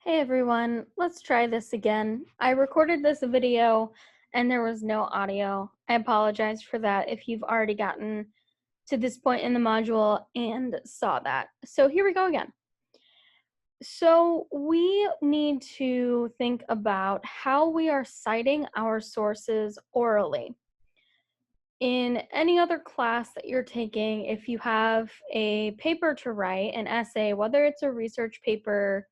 Hey everyone, let's try this again. I recorded this video and there was no audio. I apologize for that if you've already gotten to this point in the module and saw that. So here we go again. So we need to think about how we are citing our sources orally. In any other class that you're taking, if you have a paper to write, an essay, whether it's a research paper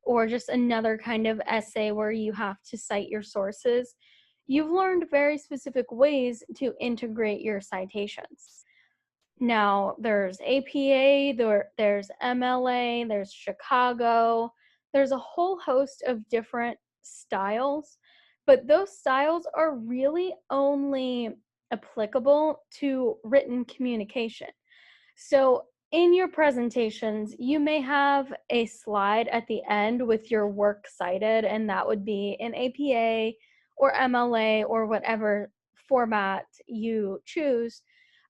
or just another kind of essay where you have to cite your sources, you've learned very specific ways to integrate your citations. Now, there's APA, there's MLA, there's Chicago, there's a whole host of different styles, but those styles are really only applicable to written communication. So in your presentations, you may have a slide at the end with your work cited, and that would be in APA or MLA or whatever format you choose,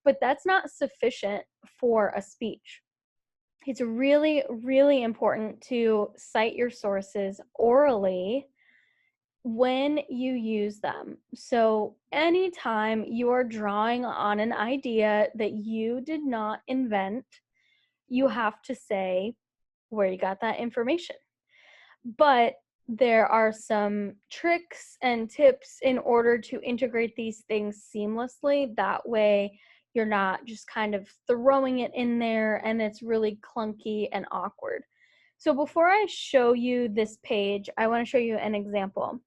but that's not sufficient for a speech. It's really, really important to cite your sources orally when you use them. So anytime you are drawing on an idea that you did not invent, you have to say where you got that information. But there are some tricks and tips in order to integrate these things seamlessly. That way, you're not just kind of throwing it in there and it's really clunky and awkward. So before I show you this page, I want to show you an example.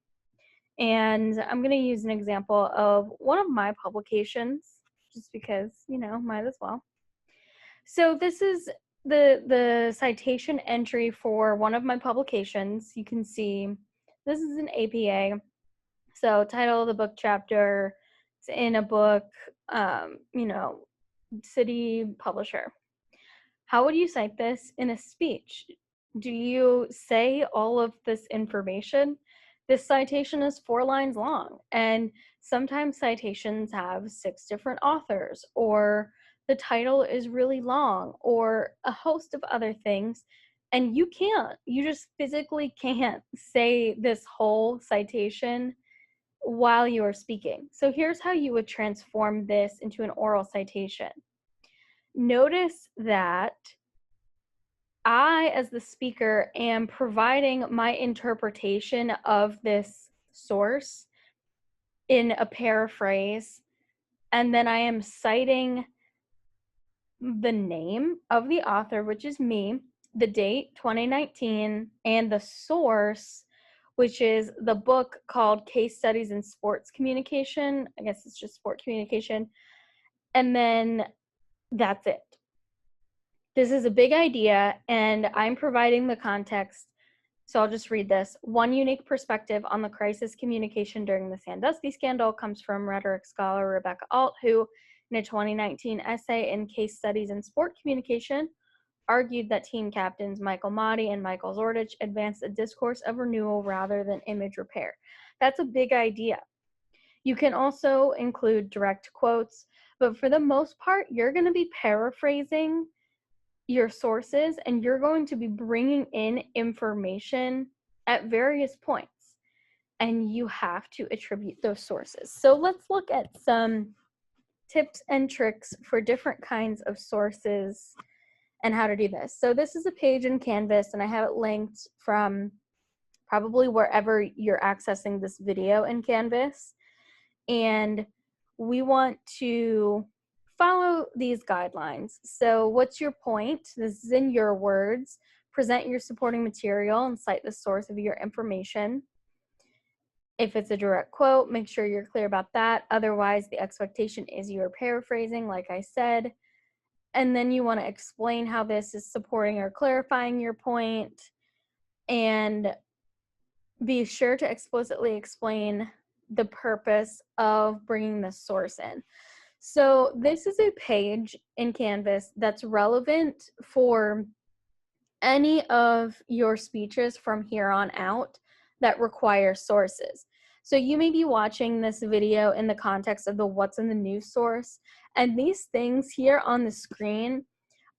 And I'm going to use an example of one of my publications, just because, might as well. So this is the citation entry for one of my publications. You can see this is an APA. So title of the book chapter, it's in a book, city publisher. How would you cite this in a speech? Do you say all of this information? This citation is 4 lines long, and sometimes citations have 6 different authors, or the title is really long, or a host of other things, and you just physically can't say this whole citation while you are speaking. So here's how you would transform this into an oral citation. Notice that I, as the speaker, am providing my interpretation of this source in a paraphrase, and then I am citing the name of the author, which is me, the date, 2019, and the source, which is the book called Case Studies in Sports Communication. I guess it's just sport communication. And then that's it. This is a big idea, and I'm providing the context. So I'll just read this. One unique perspective on the crisis communication during the Sandusky scandal comes from rhetoric scholar Rebecca Alt, who, in a 2019 essay in Case Studies in Sport Communication, argued that team captains Michael Motti and Michael Zordich advanced a discourse of renewal rather than image repair. That's a big idea. You can also include direct quotes, but for the most part, you're going to be paraphrasing your sources, and you're going to be bringing in information at various points, and you have to attribute those sources. So let's look at some tips and tricks for different kinds of sources and how to do this. So this is a page in Canvas, and I have it linked from probably wherever you're accessing this video in Canvas. And we want to follow these guidelines. So what's your point? This is in your words. Present your supporting material and cite the source of your information. If it's a direct quote, make sure you're clear about that. Otherwise, the expectation is you're paraphrasing, like I said. And then you want to explain how this is supporting or clarifying your point. And be sure to explicitly explain the purpose of bringing the source in. So this is a page in Canvas that's relevant for any of your speeches from here on out that require sources. So you may be watching this video in the context of the what's in the news source, and these things here on the screen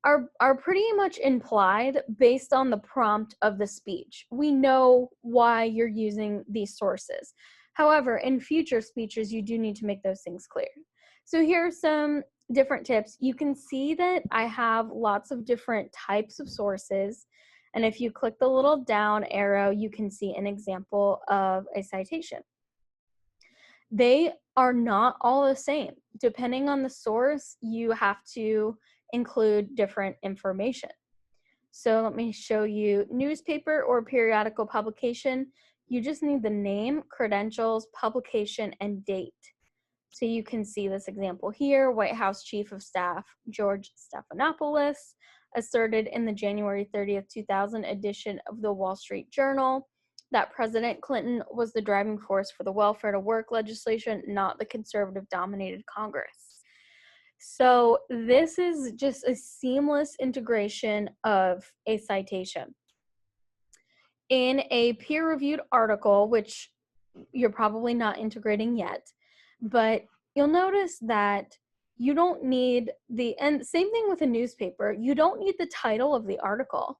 are pretty much implied based on the prompt of the speech. We know why you're using these sources. However, in future speeches, you do need to make those things clear. So here are some different tips. You can see that I have lots of different types of sources. And if you click the little down arrow, you can see an example of a citation. They are not all the same. Depending on the source, you have to include different information. So let me show you newspaper or periodical publication. You just need the name, credentials, publication, and date. So you can see this example here. White House Chief of Staff George Stephanopoulos asserted in the January 30th, 2000 edition of the Wall Street Journal that President Clinton was the driving force for the welfare to work legislation, not the conservative-dominated Congress. So this is just a seamless integration of a citation. In a peer-reviewed article, which you're probably not integrating yet, but you'll notice that you don't need and same thing with a newspaper, you don't need the title of the article.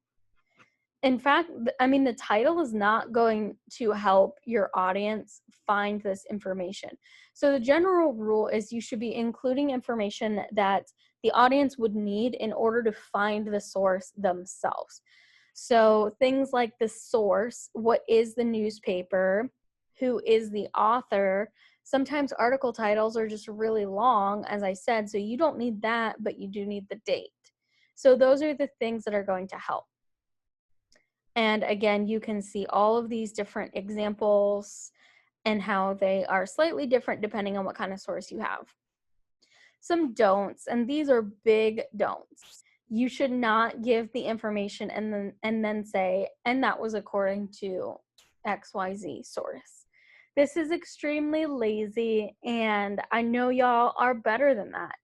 In fact, I mean, the title is not going to help your audience find this information. So the general rule is you should be including information that the audience would need in order to find the source themselves. So things like the source, what is the newspaper, who is the author. Sometimes article titles are just really long, as I said, so you don't need that, but you do need the date. So those are the things that are going to help. And again, you can see all of these different examples and how they are slightly different depending on what kind of source you have. Some don'ts, and these are big don'ts. You should not give the information and then say, and that was according to XYZ source. This is extremely lazy, and I know y'all are better than that.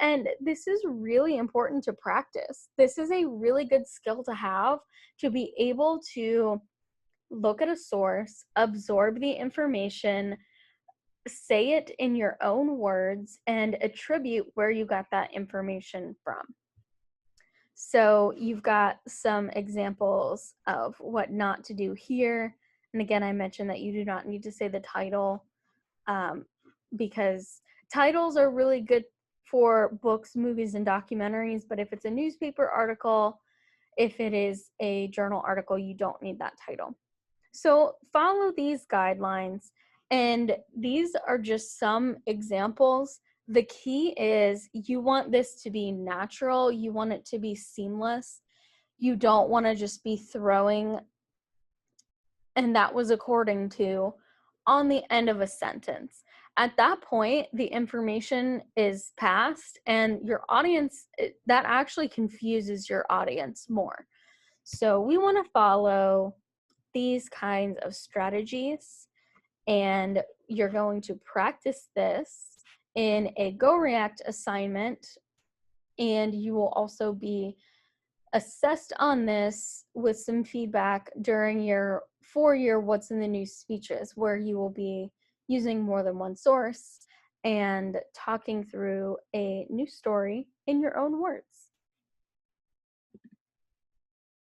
And this is really important to practice. This is a really good skill to have, to be able to look at a source, absorb the information, say it in your own words, and attribute where you got that information from. So you've got some examples of what not to do here. And again, I mentioned that you do not need to say the title because titles are really good for books, movies, and documentaries. But if it's a newspaper article, if it is a journal article, you don't need that title. So follow these guidelines. And these are just some examples. The key is you want this to be natural. You want it to be seamless. You don't want to just be throwing, and that was according to, on the end of a sentence. At that point, the information is passed, and your audience, that actually confuses your audience more. So we want to follow these kinds of strategies, and you're going to practice this in a Go React assignment, and you will also be assessed on this with some feedback during your 4-year What's in the News speeches, where you will be using more than one source and talking through a news story in your own words.